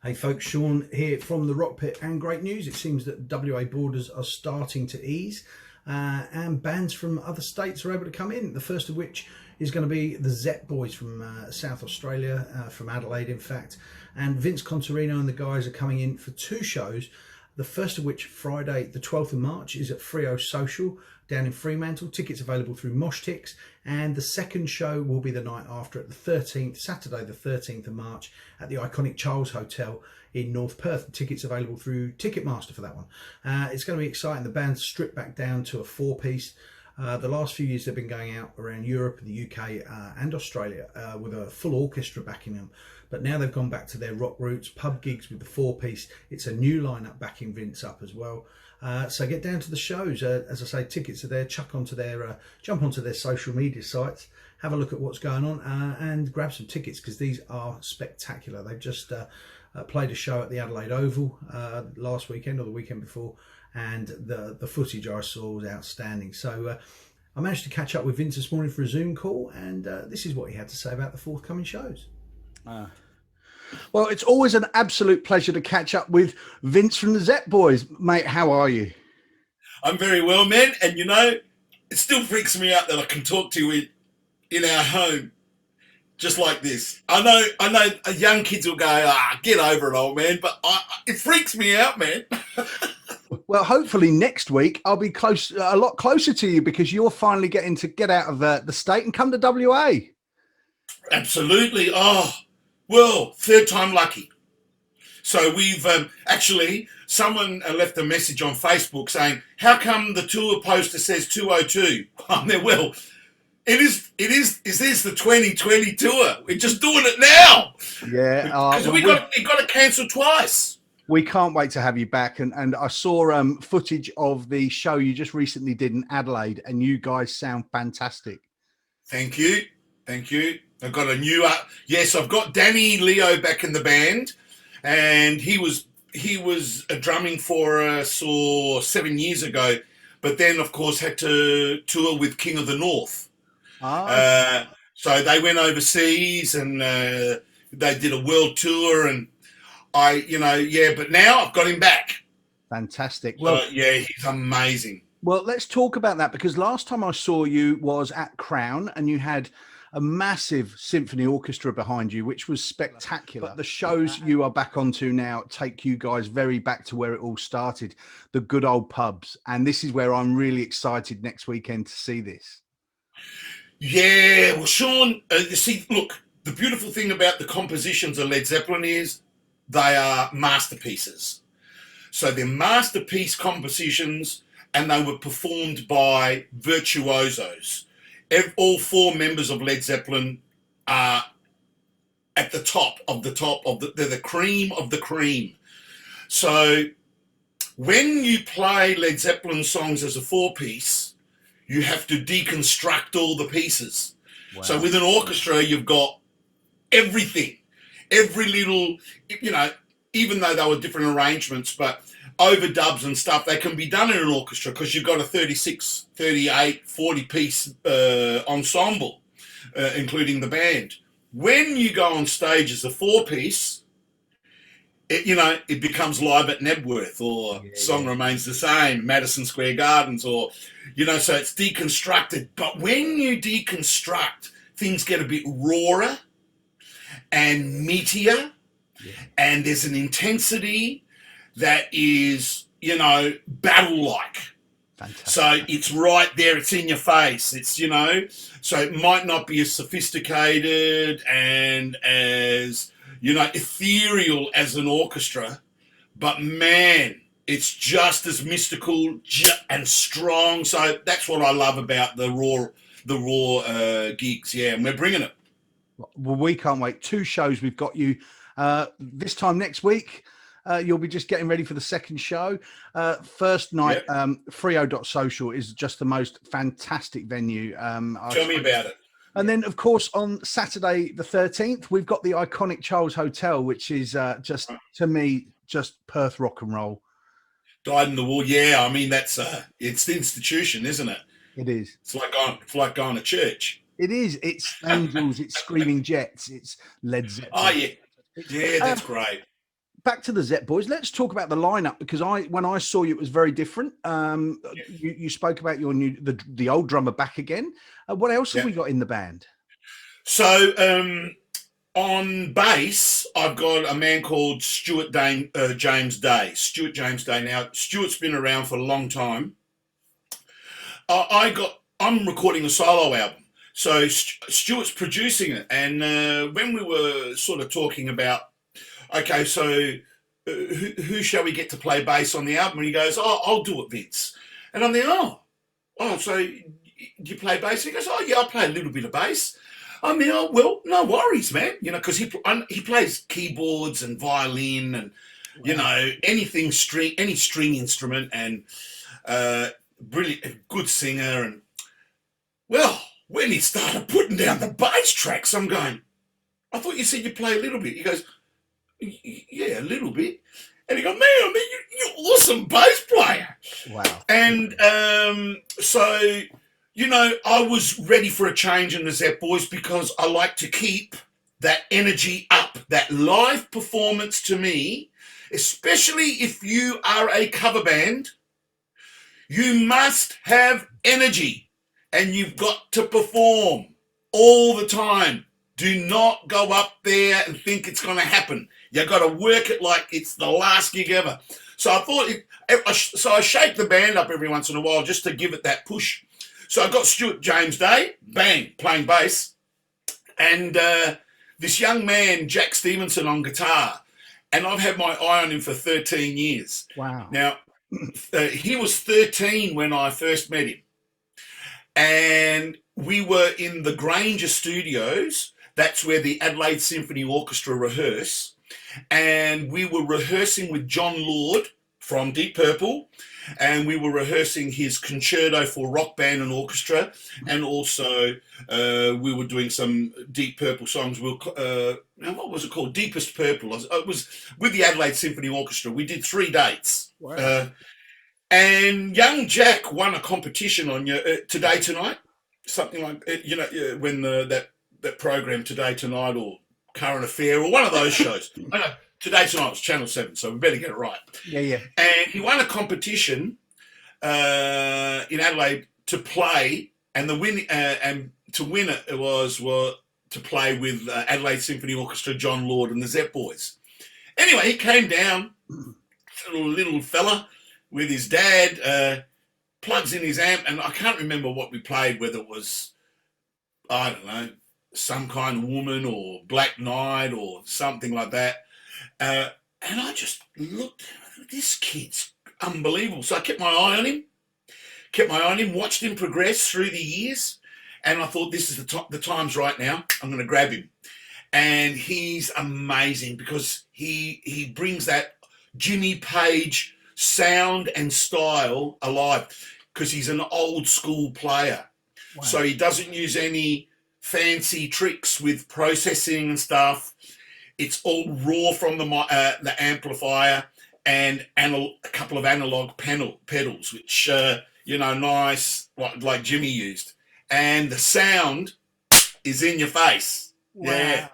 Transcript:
Hey folks, Sean here from the Rock Pit, and great news. It seems that WA borders are starting to ease and bands from other states are able to come in. The first of which is going to be the Zep Boys from South Australia, from Adelaide in fact. And Vince Contarino and the guys are coming in for two shows. The first of which, Friday the 12th of March, is at Fremantle Social down in Fremantle. Tickets available through Moshtix. And the second show will be the night after at the 13th, Saturday the 13th of March at the iconic Charles Hotel in North Perth. Tickets available through Ticketmaster for that one. It's going to be exciting. The band's stripped back down to a four-piece. The last few years they've been going out around Europe, the UK and Australia with a full orchestra backing them. But now they've gone back to their rock roots, pub gigs with the four-piece. It's a new lineup backing Vince up as well. So get down to the shows. As I say, tickets are there. Jump onto their social media sites, have a look at what's going on, and grab some tickets because these are spectacular. They've just played a show at the Adelaide Oval last weekend or the weekend before, and the footage I saw was outstanding. So I managed to catch up with Vince this morning for a Zoom call, and this is what he had to say about the forthcoming shows. Well, it's always an absolute pleasure to catch up with Vince from the Zep Boys. Mate, how are you? I'm very well, man. And, you know, it still freaks me out that I can talk to you in our home just like this. I know young kids will go, get over it, old man. But it freaks me out, man. Well, hopefully next week I'll be a lot closer to you because you're finally getting to get out of the state and come to WA. Absolutely. Oh, well, third time lucky. So we've actually, someone left a message on Facebook saying, how come the tour poster says 202? I'm there, well, is this the 2020 tour? We're just doing it now. Yeah. Because we got to cancel twice. We can't wait to have you back. And I saw footage of the show you just recently did in Adelaide, and you guys sound fantastic. Thank you. Thank you. I've got a new yes, I've got Danny Leo back in the band, and he was drumming for us 7 years ago, but then of course had to tour with King of the North. So they went overseas and they did a world tour, and but now I've got him back. Fantastic. Well, yeah, he's amazing. Well, let's talk about that because last time I saw you was at Crown and you had a massive symphony orchestra behind you, which was spectacular. But the shows you are back onto now take you guys very back to where it all started, the good old pubs. And this is where I'm really excited next weekend to see this. Yeah, well, Sean, you see, look, the beautiful thing about the compositions of Led Zeppelin is they are masterpieces. So they're masterpiece compositions, and they were performed by virtuosos. All four members of Led Zeppelin are at the top of they're the cream of the cream. So when you play Led Zeppelin songs as a four-piece, you have to deconstruct all the pieces. Wow. So with an orchestra, you've got everything, every little, even though they were different arrangements, but overdubs and stuff, they can be done in an orchestra because you've got a 36, 38, 40-piece ensemble, including the band. When you go on stage as a four-piece, it becomes Live at Nebworth or Song Remains the Same, Madison Square Gardens, or, so it's deconstructed. But when you deconstruct, things get a bit rawer and meatier, and there's an intensity that is, battle-like. Fantastic. So it's right there, it's in your face. It's, so it might not be as sophisticated and as, ethereal as an orchestra, but man, it's just as mystical and strong. So that's what I love about the raw gigs. Yeah, and we're bringing it. Well, we can't wait. Two shows we've got you this time next week. You'll be just getting ready for the second show. First night, Frio.social is just the most fantastic venue. Tell me about it. And then, of course, on Saturday the 13th, we've got the iconic Charles Hotel, which is just, to me, just Perth rock and roll. Dyed in the wool. Yeah, I mean, that's it's the institution, isn't it? It is. It's like going to church. It is. It's Angels, it's Screaming Jets, it's Led Zeppelin. Oh, yeah. Yeah, that's great. back to the Zep Boys. Let's talk about the lineup, because when I saw you, it was very different. You spoke about your the old drummer back again. What else have we got in the band? So on bass, I've got a man called James Day. Stuart James Day. Now, Stuart's been around for a long time. I'm recording a solo album. So Stuart's producing it. And when we were sort of talking about, okay, so who shall we get to play bass on the album? And he goes, oh, I'll do it, Vince. And I'm there, oh, so do you play bass? And he goes, oh, yeah, I play a little bit of bass. I mean, oh, well, no worries, man. You know, because he plays keyboards and violin and, you know, any string instrument, and brilliant, good singer. And, well, when he started putting down the bass tracks, I'm going, I thought you said you play a little bit. He goes, yeah, a little bit. And he goes, man, you're an awesome bass player. Wow. And so, you know, I was ready for a change in the Zep Boys, because I like to keep that energy up. That live performance, to me, especially if you are a cover band, you must have energy, and you've got to perform all the time. Do not go up there and think it's going to happen. You've got to work it like it's the last gig ever. So I thought, so I shake the band up every once in a while just to give it that push. So I got Stuart James Day, bang, playing bass, and this young man, Jack Stevenson, on guitar. And I've had my eye on him for 13 years. Wow. Now, he was 13 when I first met him. And we were in the Granger Studios. That's where the Adelaide Symphony Orchestra rehearse. And we were rehearsing with John Lord from Deep Purple. And we were rehearsing his concerto for rock band and orchestra. And also we were doing some Deep Purple songs. What was it called? Deepest Purple. It was with the Adelaide Symphony Orchestra. We did 3 dates. Wow. And young Jack won a competition on Today Tonight, something like, you know, when that program Today Tonight or Current Affair or one of those shows. I know Today Tonight was Channel 7, so we better get it right. Yeah. And he won a competition in Adelaide to play, and to win it was to play with Adelaide Symphony Orchestra, John Lord and the Zep Boys. Anyway, he came down, little fella, with his dad, plugs in his amp, and I can't remember what we played, whether it was, I don't know, Some Kind of Woman or Black Knight or something like that. And I just looked, this kid's unbelievable. So I kept my eye on him, watched him progress through the years, and I thought, this is the time's right now. I'm going to grab him. And he's amazing, because he brings that Jimmy Page sound and style alive, because he's an old school player. Wow. So he doesn't use any fancy tricks with processing and stuff. It's all raw from the amplifier and a couple of analog pedals, which nice, like Jimmy used, and the sound is in your face. Wow. Yeah.